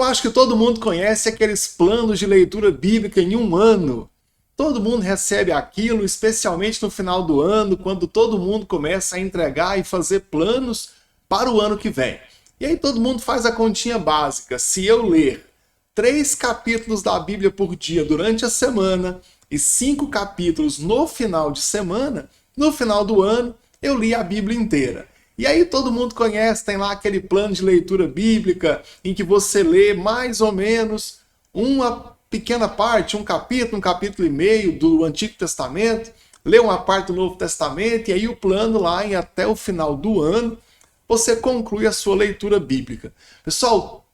Eu acho que todo mundo conhece aqueles planos de leitura bíblica em um ano. Todo mundo recebe aquilo, especialmente no final do ano, quando todo mundo começa a entregar e fazer planos para o ano que vem. E aí todo mundo faz a continha básica. Se eu ler 3 capítulos da Bíblia por dia durante a semana e 5 capítulos no final de semana, no final do ano eu li a Bíblia inteira. E aí todo mundo conhece, tem lá aquele plano de leitura bíblica em que você lê mais ou menos uma pequena parte, um capítulo e meio do Antigo Testamento, lê uma parte do Novo Testamento e aí o plano lá em até o final do ano você conclui a sua leitura bíblica. Pessoal,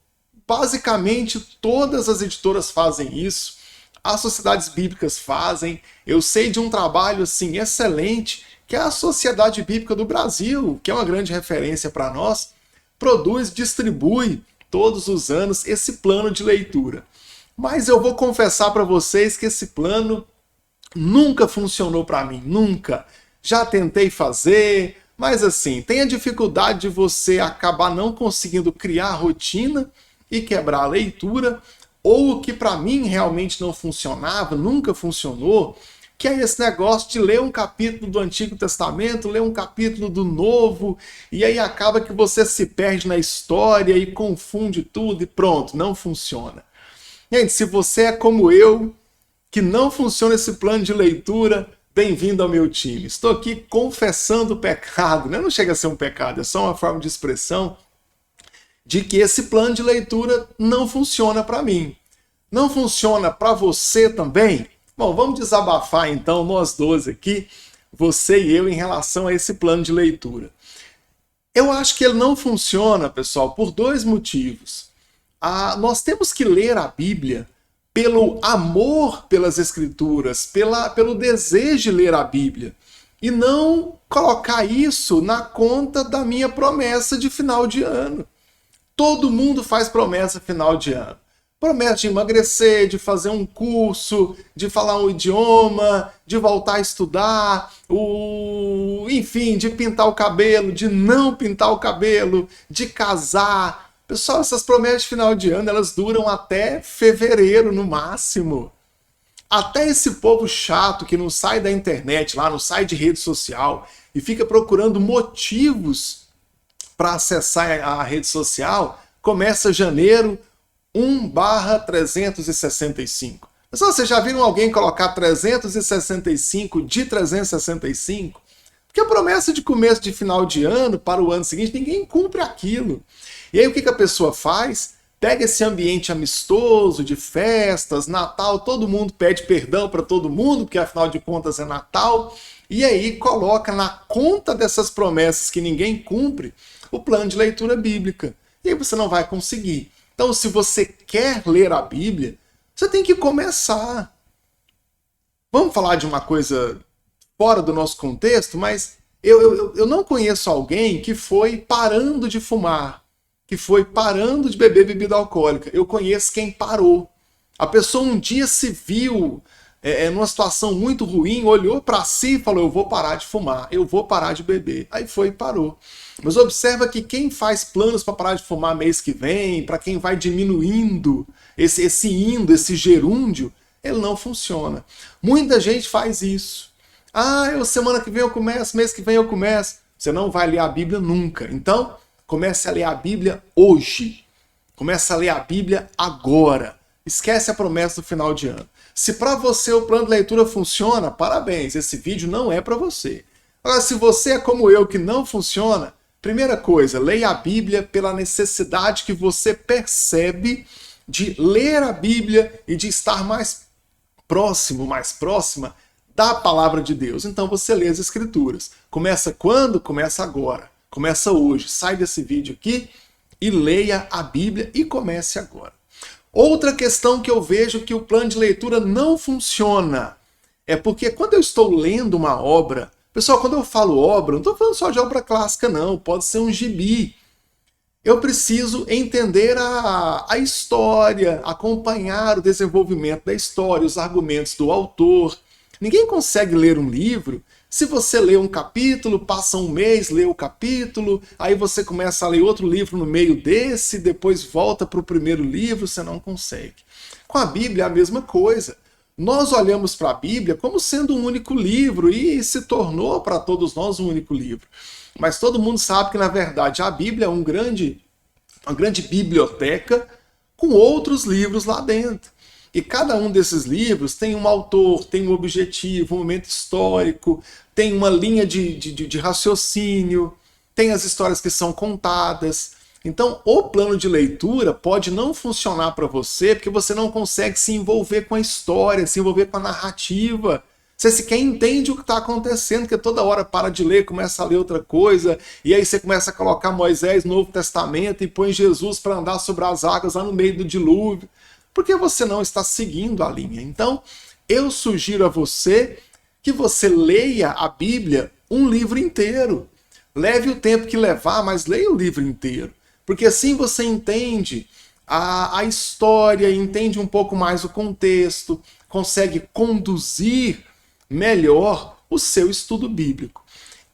basicamente todas as editoras fazem isso, as sociedades bíblicas fazem. Eu sei de um trabalho assim excelente que a Sociedade Bíblica do Brasil, que é uma grande referência para nós, produz, distribui todos os anos esse plano de leitura. Mas eu vou confessar para vocês que esse plano nunca funcionou para mim, nunca. Já tentei fazer, mas assim, tem a dificuldade de você acabar não conseguindo criar rotina e quebrar a leitura, ou o que para mim realmente não funcionava, nunca funcionou, que é esse negócio de ler um capítulo do Antigo Testamento, ler um capítulo do Novo, e aí acaba que você se perde na história e confunde tudo e pronto, não funciona. Gente, se você é como eu, que não funciona esse plano de leitura, bem-vindo ao meu time. Estou aqui confessando o pecado, né? Não chega a ser um pecado, é só uma forma de expressão de que esse plano de leitura não funciona para mim. Não funciona para você também? Bom, vamos desabafar então, nós dois aqui, você e eu, em relação a esse plano de leitura. Eu acho que ele não funciona, pessoal, por 2 motivos. Nós temos que ler a Bíblia pelo amor pelas Escrituras, pelo desejo de ler a Bíblia, e não colocar isso na conta da minha promessa de final de ano. Todo mundo faz promessa final de ano. Promessa de emagrecer, de fazer um curso, de falar um idioma, de voltar a estudar, enfim, de pintar o cabelo, de não pintar o cabelo, de casar. Pessoal, essas promessas de final de ano, elas duram até fevereiro no máximo. Até esse povo chato que não sai da internet, lá não sai de rede social e fica procurando motivos para acessar a rede social, começa janeiro 1/365. Pessoal, vocês já viram alguém colocar 365 de 365? Porque a promessa de começo de final de ano para o ano seguinte, ninguém cumpre aquilo. E aí o que a pessoa faz? Pega esse ambiente amistoso de festas, Natal, todo mundo pede perdão para todo mundo, porque afinal de contas é Natal, e aí coloca na conta dessas promessas que ninguém cumpre o plano de leitura bíblica. E aí você não vai conseguir. Então, se você quer ler a Bíblia, você tem que começar. Vamos falar de uma coisa fora do nosso contexto, mas eu não conheço alguém que foi parando de fumar, que foi parando de beber bebida alcoólica. Eu conheço quem parou. A pessoa um dia se viu numa situação muito ruim, olhou para si e falou, eu vou parar de fumar, eu vou parar de beber. Aí foi e parou. Mas observa que quem faz planos para parar de fumar mês que vem, para quem vai diminuindo esse gerúndio, ele não funciona. Muita gente faz isso. Semana que vem eu começo, mês que vem eu começo. Você não vai ler a Bíblia nunca. Então, comece a ler a Bíblia hoje. Comece a ler a Bíblia agora. Esquece a promessa do final de ano. Se para você o plano de leitura funciona, parabéns, esse vídeo não é para você. Agora, se você é como eu, que não funciona, primeira coisa, leia a Bíblia pela necessidade que você percebe de ler a Bíblia e de estar mais próximo, mais próxima da palavra de Deus. Então você lê as Escrituras. Começa quando? Começa agora. Começa hoje. Sai desse vídeo aqui e leia a Bíblia e comece agora. Outra questão que eu vejo que o plano de leitura não funciona é porque quando eu estou lendo uma obra, pessoal, quando eu falo obra, não estou falando só de obra clássica não, pode ser um gibi. Eu preciso entender a história, acompanhar o desenvolvimento da história, os argumentos do autor. Ninguém consegue ler um livro Se você lê um capítulo, passa um mês, lê o capítulo, aí você começa a ler outro livro no meio desse, depois volta para o primeiro livro, você não consegue. Com a Bíblia é a mesma coisa. Nós olhamos para a Bíblia como sendo um único livro e se tornou para todos nós um único livro. Mas todo mundo sabe que, na verdade, a Bíblia é uma grande biblioteca com outros livros lá dentro. E cada um desses livros tem um autor, tem um objetivo, um momento histórico, tem uma linha de raciocínio, tem as histórias que são contadas. Então, o plano de leitura pode não funcionar para você porque você não consegue se envolver com a história, se envolver com a narrativa. Você sequer entende o que está acontecendo, porque toda hora para de ler, começa a ler outra coisa, e aí você começa a colocar Moisés no Novo Testamento e põe Jesus para andar sobre as águas lá no meio do dilúvio, porque você não está seguindo a linha. Então, eu sugiro a você que você leia a Bíblia um livro inteiro. Leve o tempo que levar, mas leia o livro inteiro. Porque assim você entende a história, entende um pouco mais o contexto, consegue conduzir melhor o seu estudo bíblico.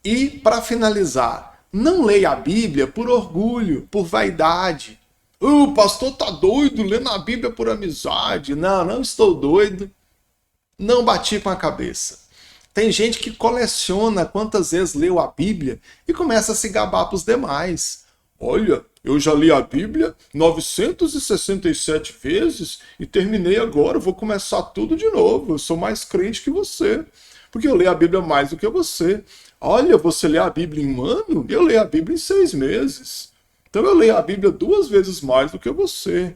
E, para finalizar, não leia a Bíblia por orgulho, por vaidade. O pastor tá doido lendo a Bíblia por amizade. Não, não estou doido. Não bati com a cabeça. Tem gente que coleciona quantas vezes leu a Bíblia e começa a se gabar para os demais. Olha, eu já li a Bíblia 967 vezes e terminei agora, vou começar tudo de novo. Eu sou mais crente que você, porque eu leio a Bíblia mais do que você. Olha, você lê a Bíblia em um ano? Eu leio a Bíblia em 6 meses. Então eu leio a Bíblia 2 vezes mais do que você.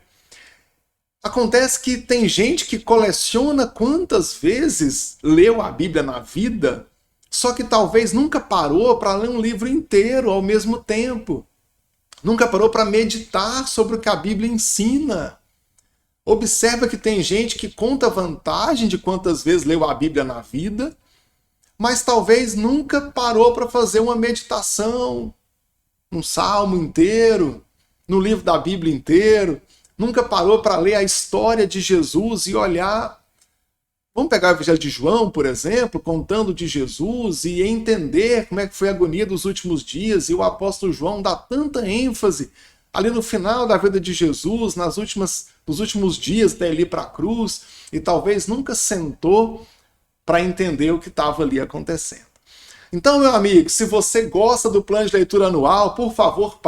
Acontece que tem gente que coleciona quantas vezes leu a Bíblia na vida, só que talvez nunca parou para ler um livro inteiro ao mesmo tempo. Nunca parou para meditar sobre o que a Bíblia ensina. Observa que tem gente que conta vantagem de quantas vezes leu a Bíblia na vida, mas talvez nunca parou para fazer uma meditação, um salmo inteiro, no livro da Bíblia inteiro. Nunca parou para ler a história de Jesus e olhar. Vamos pegar o Evangelho de João, por exemplo, contando de Jesus e entender como é que foi a agonia dos últimos dias. E o apóstolo João dá tanta ênfase ali no final da vida de Jesus, nos últimos dias até ele ir para a cruz, e talvez nunca sentou para entender o que estava ali acontecendo. Então, meu amigo, se você gosta do plano de leitura anual, por favor,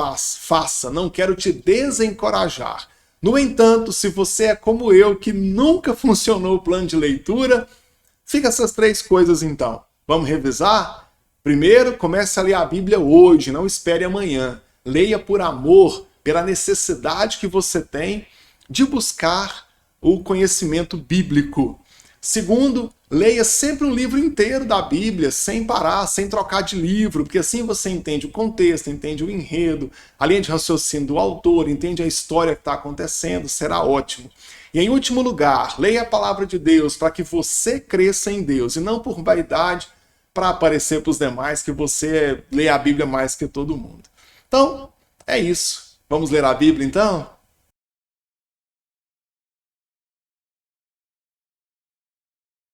faça. Não quero te desencorajar. No entanto, se você é como eu, que nunca funcionou o plano de leitura, fica essas 3 coisas então. Vamos revisar? Primeiro, comece a ler a Bíblia hoje, não espere amanhã. Leia por amor, pela necessidade que você tem de buscar o conhecimento bíblico. Segundo, leia sempre um livro inteiro da Bíblia, sem parar, sem trocar de livro, porque assim você entende o contexto, entende o enredo, a linha de raciocínio do autor, entende a história que está acontecendo, será ótimo. E em último lugar, leia a palavra de Deus para que você cresça em Deus, e não por vaidade, para aparecer para os demais que você lê a Bíblia mais que todo mundo. Então, é isso. Vamos ler a Bíblia então?